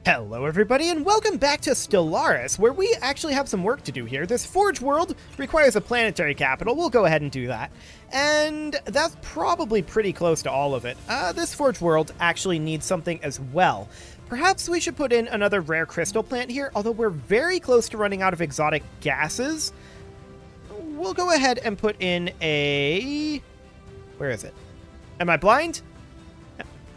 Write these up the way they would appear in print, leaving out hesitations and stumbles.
Hello everybody and welcome back to Stellaris, where we actually have some work to do here. This Forge world requires a planetary capital. We'll go ahead and do that. And that's probably pretty close to all of it. This Forge world actually needs something as well. Perhaps we should put in another rare crystal plant here, although we're very close to running out of exotic gases. We'll go ahead and put in a... Where is it? Am I blind?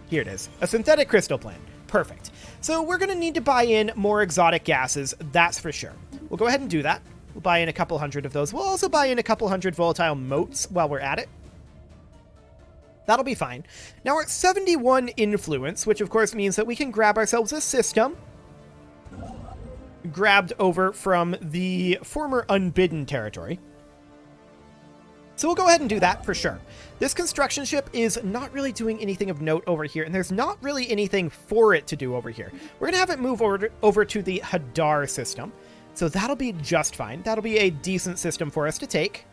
Here it is. A synthetic crystal plant. Perfect. So we're going to need to buy in more exotic gases, that's for sure. We'll go ahead and do that. We'll buy in a couple hundred of those. We'll also buy in a couple hundred volatile motes while we're at it. That'll be fine. Now we're at 71 influence, which of course means that we can grab ourselves a system grabbed over from the former unbidden territory. So we'll go ahead and do that for sure. This construction ship is not really doing anything of note over here, and there's not really anything for it to do over here. We're going to have it move over to the Hadar system, so that'll be just fine. That'll be a decent system for us to take.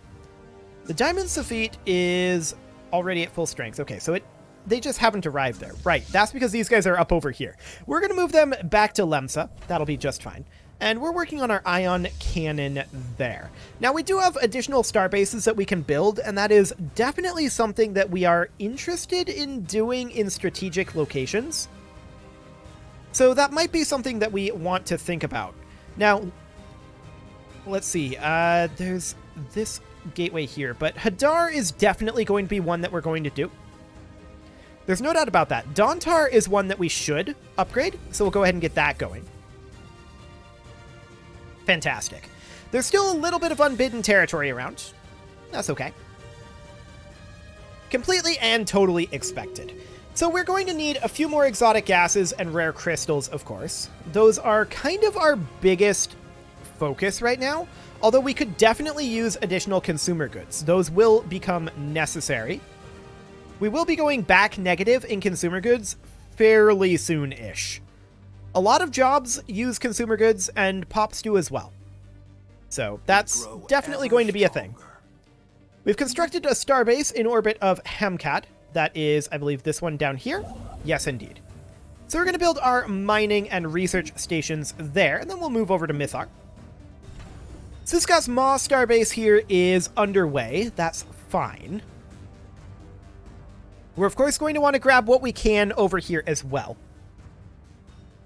The Diamond Saphite is already at full strength. Okay, so they just haven't arrived there. Right, that's because these guys are up over here. We're going to move them back to Lemsa. That'll be just fine. And we're working on our ion cannon there. Now, we do have additional star bases that we can build, and that is definitely something that we are interested in doing in strategic locations. So that might be something that we want to think about. Now, let's see. There's this gateway here, but Hadar is definitely going to be one that we're going to do. There's no doubt about that. Dontar is one that we should upgrade, so we'll go ahead and get that going. Fantastic. There's still a little bit of unbidden territory around. That's okay. Completely and totally expected. So we're going to need a few more exotic gases and rare crystals, of course. Those are kind of our biggest focus right now, although we could definitely use additional consumer goods. Those will become necessary. We will be going back negative in consumer goods fairly soon-ish. A lot of jobs use consumer goods, and pops do as well. So that's definitely going to be a thing. We've constructed a starbase in orbit of Hemkat. That is, I believe, this one down here. Yes, indeed. So we're going to build our mining and research stations there, and then we'll move over to Mythar. Suskas Maw starbase here is underway. That's fine. We're, of course, going to want to grab what we can over here as well.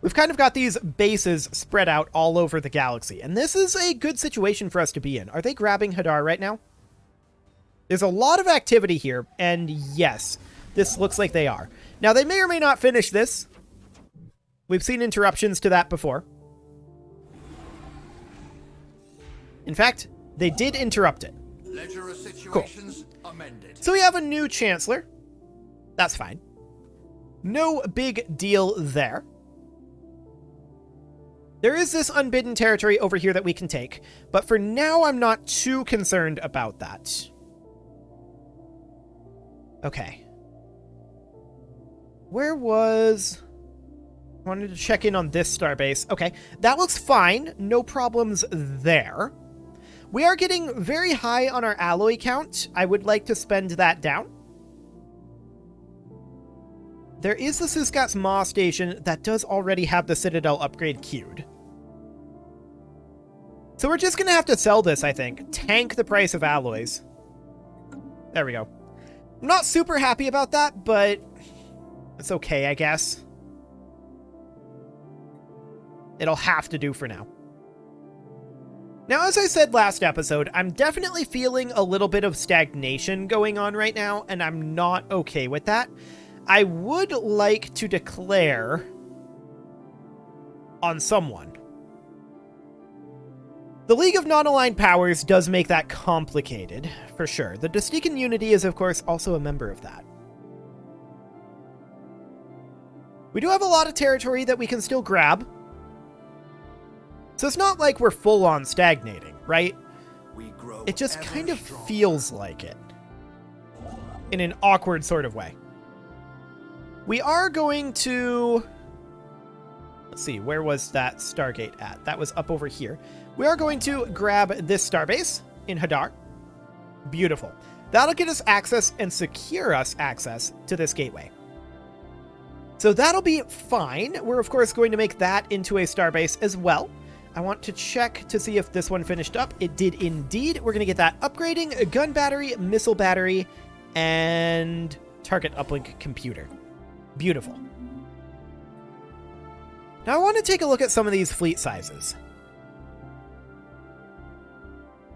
We've kind of got these bases spread out all over the galaxy, and this is a good situation for us to be in. Are they grabbing Hadar right now? There's a lot of activity here, and yes, this looks like they are. Now, they may or may not finish this. We've seen interruptions to that before. In fact, they did interrupt it. Ledger of situations amended. So we have a new Chancellor. That's fine. No big deal there. There is this unbidden territory over here that we can take, but for now I'm not too concerned about that. Okay. Where was... I wanted to check in on this starbase. Okay, that looks fine. No problems there. We are getting very high on our alloy count. I would like to spend that down. There is the Suskas Maw station that does already have the Citadel upgrade queued. So we're just going to have to sell this, I think. Tank the price of alloys. There we go. I'm not super happy about that, but it's okay, I guess. It'll have to do for now. Now, as I said last episode, I'm definitely feeling a little bit of stagnation going on right now, and I'm not okay with that. I would like to declare on someone. The League of Non-Aligned Powers does make that complicated, for sure. The Dystican Unity is, of course, also a member of that. We do have a lot of territory that we can still grab. So it's not like we're full-on stagnating, right? It just kind of feels like it. In an awkward sort of way. We are going to... Let's see, where was that Stargate at? That was up over here. We are going to grab this starbase in Hadar. Beautiful. That'll get us access and secure us access to this gateway. So that'll be fine. We're, of course, going to make that into a starbase as well. I want to check to see if this one finished up. It did indeed. We're going to get that upgrading, a gun battery, missile battery, and target uplink computer. Beautiful. Now I want to take a look at some of these fleet sizes.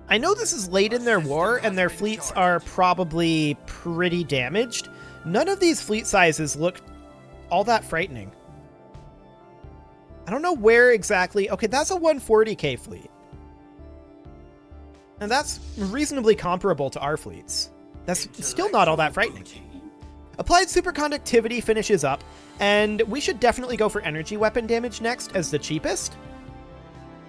I know this is late in their war, and their fleets are probably pretty damaged. None of these fleet sizes look all that frightening. I don't know where exactly... Okay, that's a 140k fleet. And that's reasonably comparable to our fleets. That's still not all that frightening. Applied superconductivity finishes up, and we should definitely go for energy weapon damage next as the cheapest.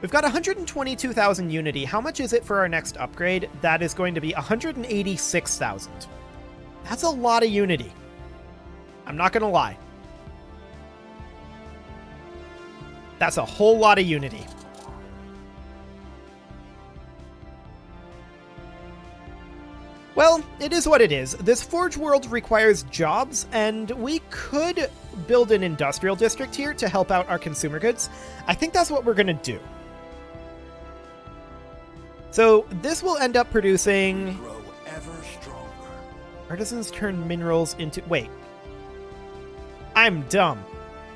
We've got 122,000 unity. How much is it for our next upgrade? That is going to be 186,000. That's a lot of unity. I'm not going to lie. That's a whole lot of unity. Well, it is what it is. This Forge world requires jobs, and we could build an industrial district here to help out our consumer goods. I think that's what we're going to do. So this will end up producing... Grow ever stronger. Artisans turn minerals into... Wait. I'm dumb.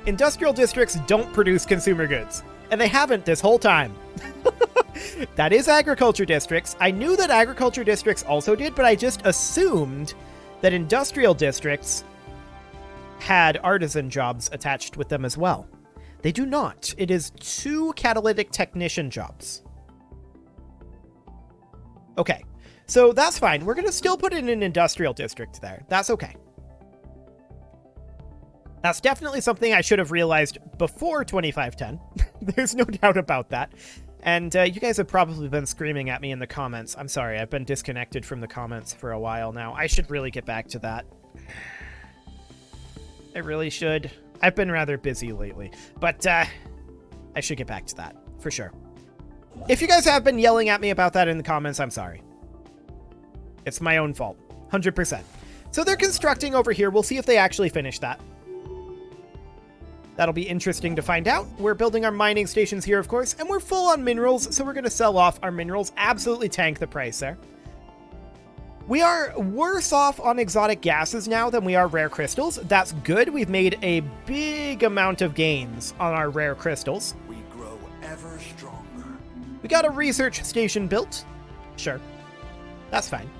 Industrial districts don't produce consumer goods, and they haven't this whole time. That is agriculture districts. I knew that agriculture districts also did, but I just assumed that industrial districts had artisan jobs attached with them as well. They do not. It is 2 catalytic technician jobs. Okay, so that's fine. We're going to still put in an industrial district there. That's okay. That's definitely something I should have realized before 2510. There's no doubt about that. And you guys have probably been screaming at me in the comments. I'm sorry, I've been disconnected from the comments for a while now. I should really get back to that. I really should. I've been rather busy lately, but I should get back to that, for sure. If you guys have been yelling at me about that in the comments, I'm sorry. It's my own fault, 100%. So they're constructing over here. We'll see if they actually finish that. That'll be interesting to find out. We're building our mining stations here, of course, and we're full on minerals, so we're going to sell off our minerals. Absolutely tank the price there. We are worse off on exotic gases now than we are rare crystals. That's good. We've made a big amount of gains on our rare crystals. We grow ever stronger. We got a research station built. Sure. That's fine.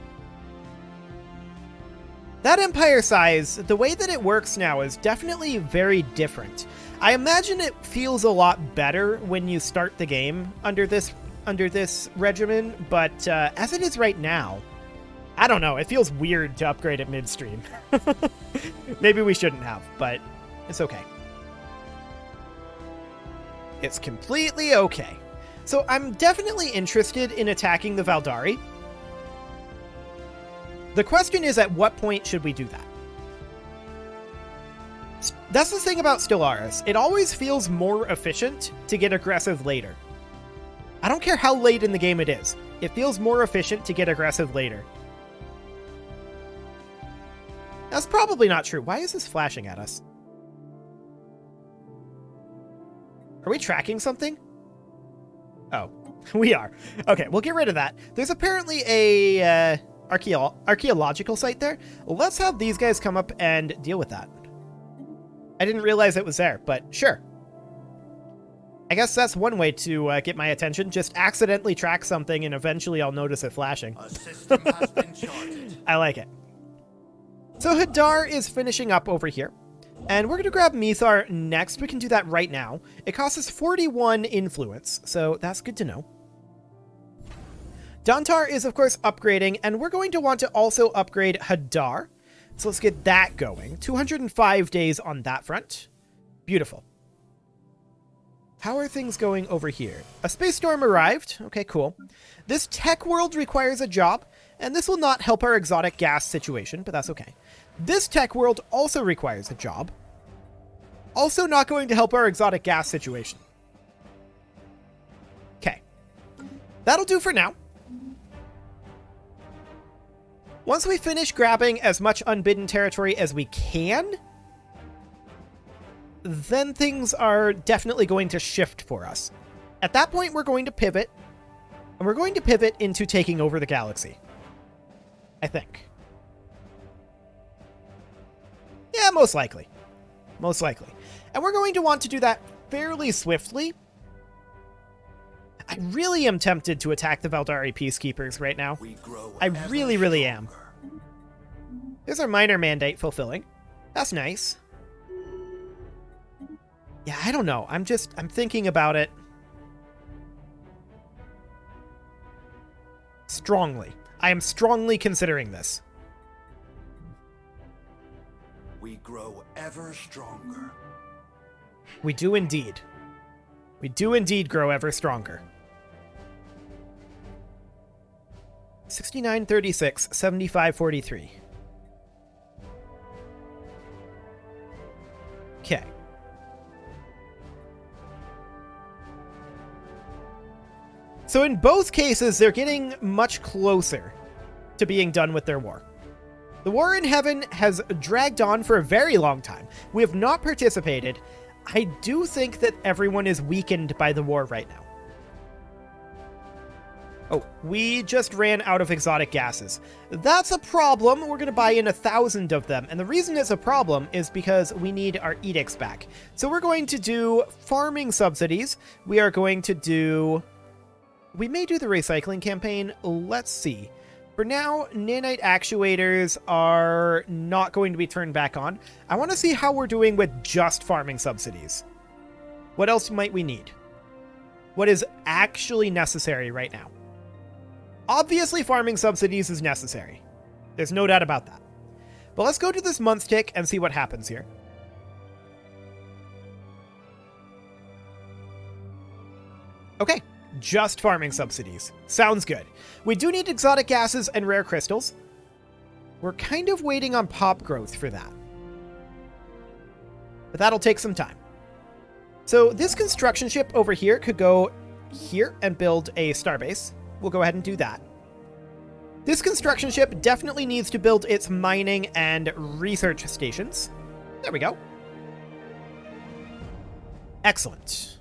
That empire size, the way that it works now is definitely very different. I imagine it feels a lot better when you start the game under this regimen, but as it is right now, I don't know, it feels weird to upgrade it midstream. Maybe we shouldn't have, but it's okay. It's completely okay. So I'm definitely interested in attacking the Valdari. The question is, at what point should we do that? That's the thing about Stellaris. It always feels more efficient to get aggressive later. I don't care how late in the game it is. It feels more efficient to get aggressive later. That's probably not true. Why is this flashing at us? Are we tracking something? Oh, we are. Okay, we'll get rid of that. There's apparently a... archaeological site there. Let's have these guys come up and deal with that. I didn't realize it was there, but sure. I guess that's one way to get my attention. Just accidentally track something and eventually I'll notice it flashing. A system has been charted. I like it. So Hadar is finishing up over here. And we're going to grab Mithar next. We can do that right now. It costs us 41 influence, so that's good to know. Dantar is, of course, upgrading, and we're going to want to also upgrade Hadar. So let's get that going. 205 days on that front. Beautiful. How are things going over here? A space storm arrived. Okay, cool. This tech world requires a job, and this will not help our exotic gas situation, but that's okay. This tech world also requires a job. Also not going to help our exotic gas situation. Okay. That'll do for now. Once we finish grabbing as much unbidden territory as we can, then things are definitely going to shift for us. At that point, we're going to pivot, and we're going to pivot into taking over the galaxy. I think. Yeah, most likely. Most likely. And we're going to want to do that fairly swiftly. I really am tempted to attack the Valdari Peacekeepers right now. I really, really am. Here's our minor mandate fulfilling. That's nice. Yeah, I don't know. I'm thinking about it strongly. I am strongly considering this. We grow ever stronger. We do indeed. We do indeed grow ever stronger. 6936, 7543. Okay. So in both cases, they're getting much closer to being done with their war. The war in heaven has dragged on for a very long time. We have not participated. I do think that everyone is weakened by the war right now. Oh, we just ran out of exotic gases. That's a problem. We're going to buy in 1,000 of them. And the reason it's a problem is because we need our edicts back. So we're going to do farming subsidies. We are going to do... We may do the recycling campaign. Let's see. For now, nanite actuators are not going to be turned back on. I want to see how we're doing with just farming subsidies. What else might we need? What is actually necessary right now? Obviously, farming subsidies is necessary. There's no doubt about that. But let's go to this month tick and see what happens here. Okay. Just farming subsidies. Sounds good. We do need exotic gases and rare crystals. We're kind of waiting on pop growth for that. But that'll take some time. So this construction ship over here could go here and build a starbase. We'll go ahead and do that. This construction ship definitely needs to build its mining and research stations. There we go. Excellent.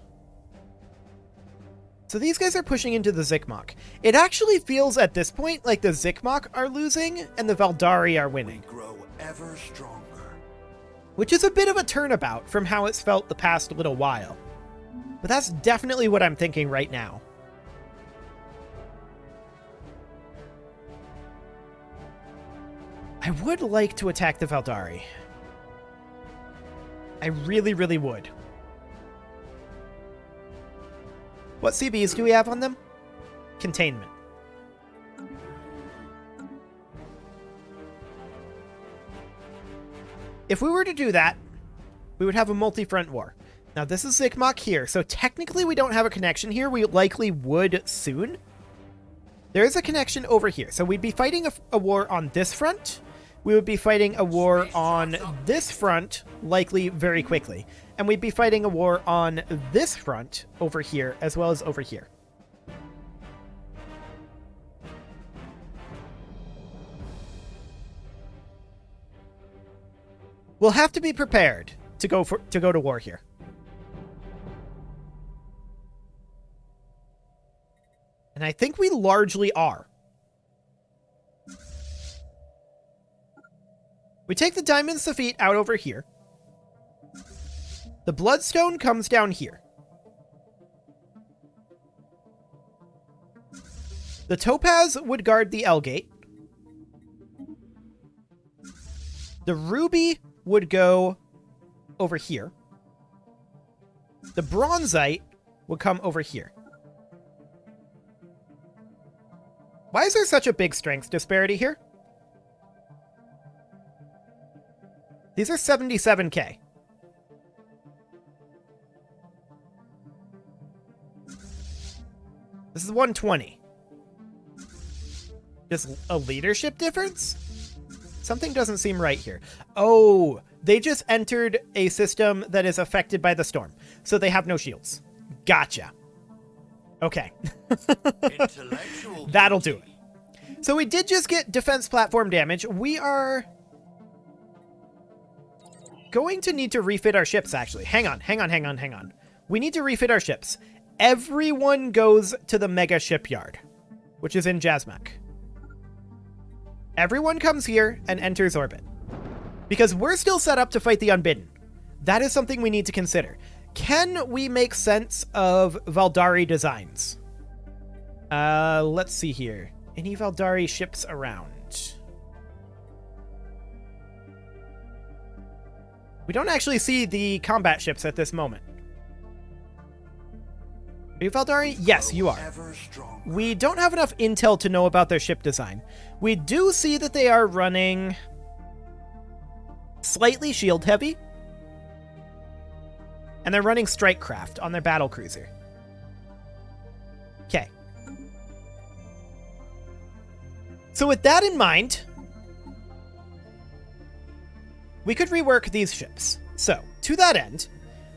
So these guys are pushing into the Zikmok. It actually feels at this point like the Zikmok are losing and the Valdari are winning. We grow ever stronger. Which is a bit of a turnabout from how it's felt the past little while. But that's definitely what I'm thinking right now. I would like to attack the Valdari. I really, really would. What CBs do we have on them? Containment. If we were to do that, we would have a multi-front war. Now, this is Zikmok here, so technically we don't have a connection here. We likely would soon. There is a connection over here, so we'd be fighting a war on this front. We would be fighting a war on this front, likely very quickly. And we'd be fighting a war on this front over here, as well as over here. We'll have to be prepared to go to war here. And I think we largely are. We take the Diamond Saphite out over here. The Bloodstone comes down here. The Topaz would guard the L-Gate. The Ruby would go over here. The Bronzite would come over here. Why is there such a big strength disparity here? These are 77k. This is 120. Just a leadership difference? Something doesn't seem right here. Oh, they just entered a system that is affected by the storm, so they have no shields. Gotcha. Okay. That'll do it. So we did just get defense platform damage. We are going to need to refit our ships, actually. Hang on. We need to refit our ships. Everyone goes to the mega shipyard, which is in Jasmak. Everyone comes here and enters orbit. Because we're still set up to fight the Unbidden. That is something we need to consider. Can we make sense of Valdari designs? Let's see here. Any Valdari ships around? We don't actually see the combat ships at this moment. Are you Valdari? Yes, you are. We don't have enough intel to know about their ship design. We do see that they are running slightly shield heavy. And they're running strike craft on their battle cruiser. Okay. So with that in mind, we could rework these ships. So, to that end,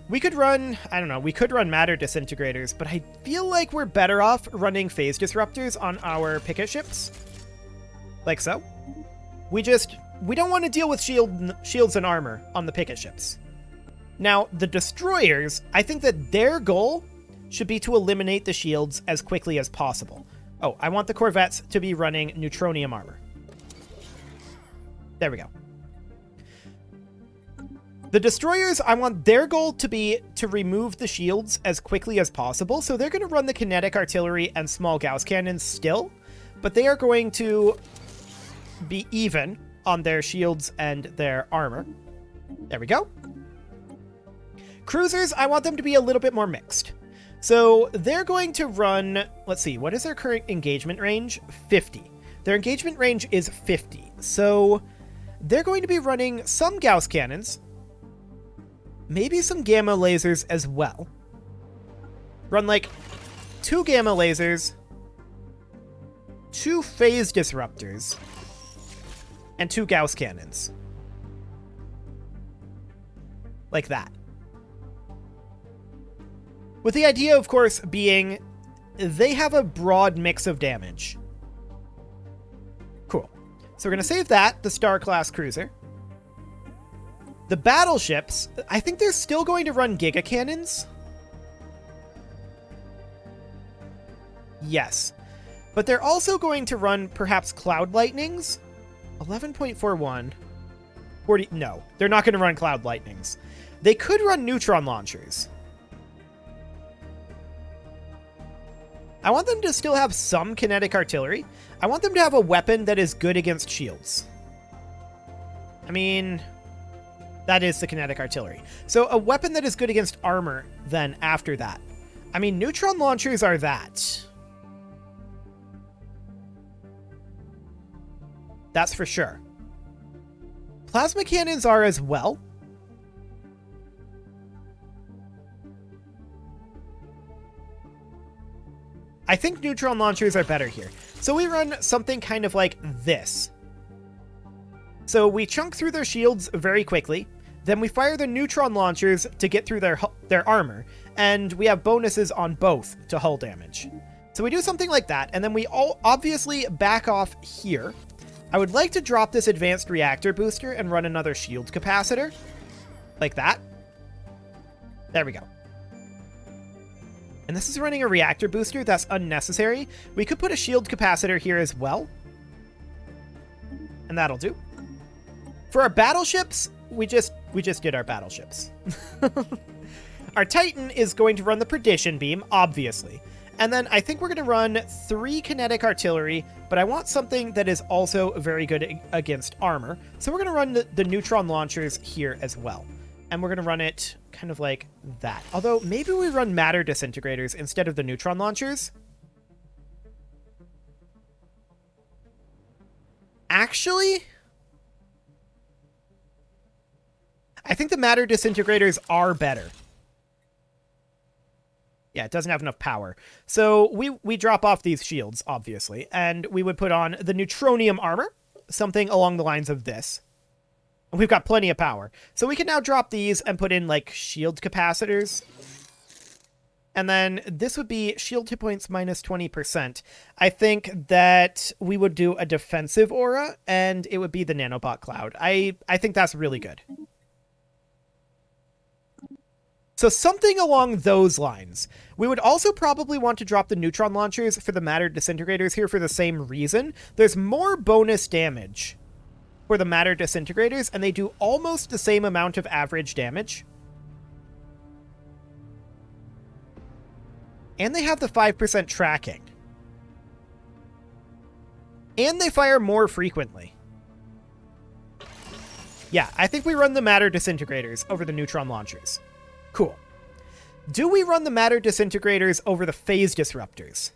we could run, I don't know, we could run matter disintegrators, but I feel like we're better off running phase disruptors on our picket ships. Like so. We don't want to deal with shields and armor on the picket ships. Now, the destroyers, I think that their goal should be to eliminate the shields as quickly as possible. Oh, I want the corvettes to be running neutronium armor. There we go. The destroyers, I want their goal to be to remove the shields as quickly as possible, so they're going to run the kinetic artillery and small Gauss cannons still, but they are going to be even on their shields and their armor. There we go. Cruisers, I want them to be a little bit more mixed. So they're going to run, let's see, what is their current engagement range? 50. Their engagement range is 50. So they're going to be running some Gauss cannons, maybe some gamma lasers as well. Run like 2 gamma lasers, 2 phase disruptors, and 2 Gauss cannons. Like that. With the idea, of course, being they have a broad mix of damage. Cool. So we're going to save that, the Star-class cruiser. The battleships, I think they're still going to run Giga Cannons. Yes. But they're also going to run perhaps Cloud Lightnings. 11.41. 40. No, they're not going to run Cloud Lightnings. They could run Neutron Launchers. I want them to still have some kinetic artillery. I want them to have a weapon that is good against shields. I mean, that is the kinetic artillery. So a weapon that is good against armor then after that. I mean, neutron launchers are that. That's for sure. Plasma cannons are as well. I think neutron launchers are better here. So we run something kind of like this. So we chunk through their shields very quickly. Then we fire the neutron launchers to get through their armor. And we have bonuses on both to hull damage. So we do something like that. And then we all obviously back off here. I would like to drop this advanced reactor booster and run another shield capacitor. Like that. There we go. And this is running a reactor booster. That's unnecessary. We could put a shield capacitor here as well. And that'll do. For our battleships, we just did our battleships. Our Titan is going to run the Perdition Beam, obviously. And then I think we're going to run 3 kinetic artillery, but I want something that is also very good against armor. So we're going to run the neutron launchers here as well. And we're going to run it kind of like that. Although, maybe we run matter disintegrators instead of the neutron launchers. Actually, I think the matter disintegrators are better. Yeah, it doesn't have enough power. So we drop off these shields, obviously, and we would put on the neutronium armor, something along the lines of this. We've got plenty of power. So we can now drop these and put in, like, shield capacitors. And then this would be shield hit points minus 20%. I think that we would do a defensive aura, and it would be the nanobot cloud. I think that's really good. So something along those lines. We would also probably want to drop the neutron launchers for the matter disintegrators here for the same reason. There's more bonus damage for the matter disintegrators, and they do almost the same amount of average damage. And they have the 5% tracking. And they fire more frequently. Yeah, I think we run the matter disintegrators over the neutron launchers. Cool. Do we run the matter disintegrators over the phase disruptors?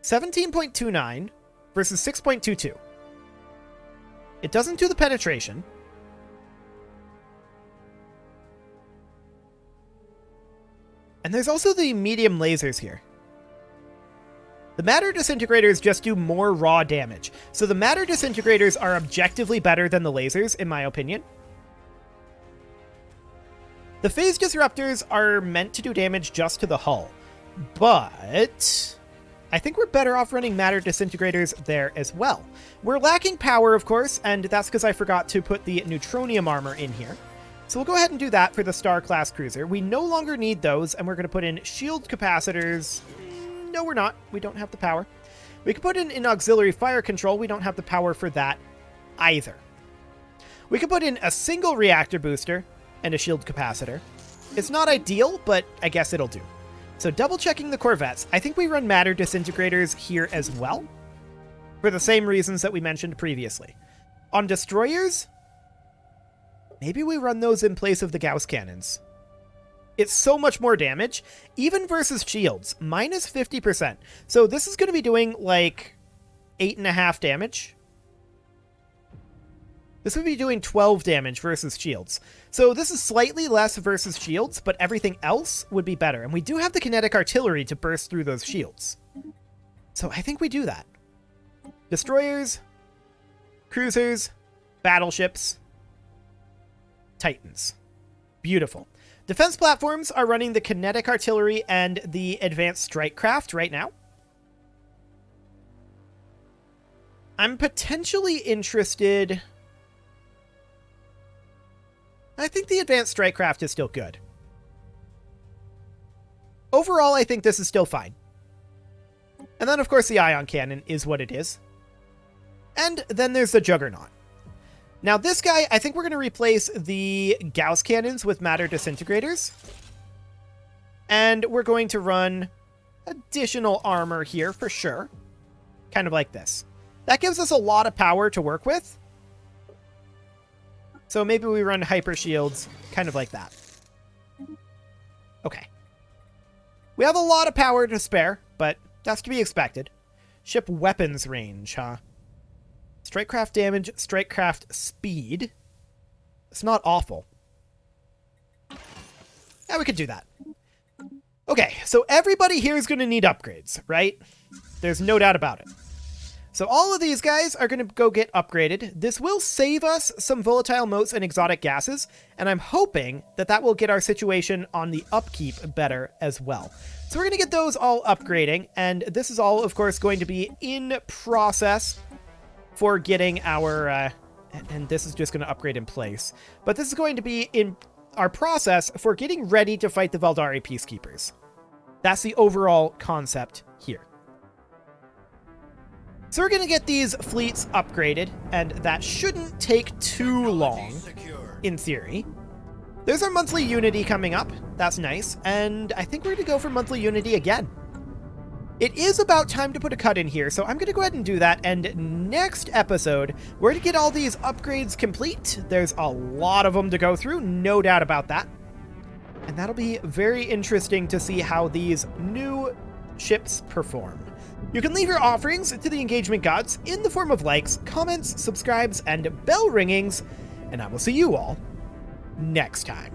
17.29 versus 6.22. It doesn't do the penetration. And there's also the medium lasers here. The matter disintegrators just do more raw damage. So the matter disintegrators are objectively better than the lasers, in my opinion. The phase disruptors are meant to do damage just to the hull, but I think we're better off running matter disintegrators there as well. We're lacking power, of course, and that's because I forgot to put the neutronium armor in here. So we'll go ahead and do that for the Star-class cruiser. We no longer need those, and we're going to put in shield capacitors. No, we're not. We don't have the power. We can put in an auxiliary fire control. We don't have the power for that either. We can put in a single reactor booster and a shield capacitor. It's not ideal, but I guess it'll do. So double checking the Corvettes, I think we run matter disintegrators here as well, for the same reasons that we mentioned previously. On destroyers, maybe we run those in place of the Gauss cannons. It's so much more damage, even versus shields, minus 50%. So this is going to be doing like 8.5 damage. This would be doing 12 damage versus shields. So this is slightly less versus shields, but everything else would be better. And we do have the kinetic artillery to burst through those shields. So I think we do that. Destroyers, cruisers, battleships, Titans. Beautiful. Defense platforms are running the kinetic artillery and the advanced strike craft right now. I'm potentially interested... I think the advanced strike craft is still good. Overall, I think this is still fine. And then, of course, the ion cannon is what it is. And then there's the Juggernaut. Now, this guy, I think we're going to replace the Gauss cannons with matter disintegrators. And we're going to run additional armor here for sure. Kind of like this. That gives us a lot of power to work with. So maybe we run hyper shields, kind of like that. Okay. We have a lot of power to spare, but that's to be expected. Ship weapons range, huh? Strikecraft damage, strikecraft speed. It's not awful. Yeah, we could do that. Okay, so everybody here is going to need upgrades, right? There's no doubt about it. So all of these guys are going to go get upgraded. This will save us some volatile motes and exotic gases, and I'm hoping that that will get our situation on the upkeep better as well. So we're going to get those all upgrading, and this is all, of course, going to be in process for getting our... and this is just going to upgrade in place. But this is going to be in our process for getting ready to fight the Valdari Peacekeepers. That's the overall concept here. So we're going to get these fleets upgraded, and that shouldn't take too long, in theory. There's our monthly Unity coming up. That's nice. And I think we're going to go for monthly Unity again. It is about time to put a cut in here, so I'm going to go ahead and do that. And next episode, we're going to get all these upgrades complete. There's a lot of them to go through, no doubt about that. And that'll be very interesting to see how these new ships perform. You can leave your offerings to the engagement gods in the form of likes, comments, subscribes, and bell ringings, and I will see you all next time.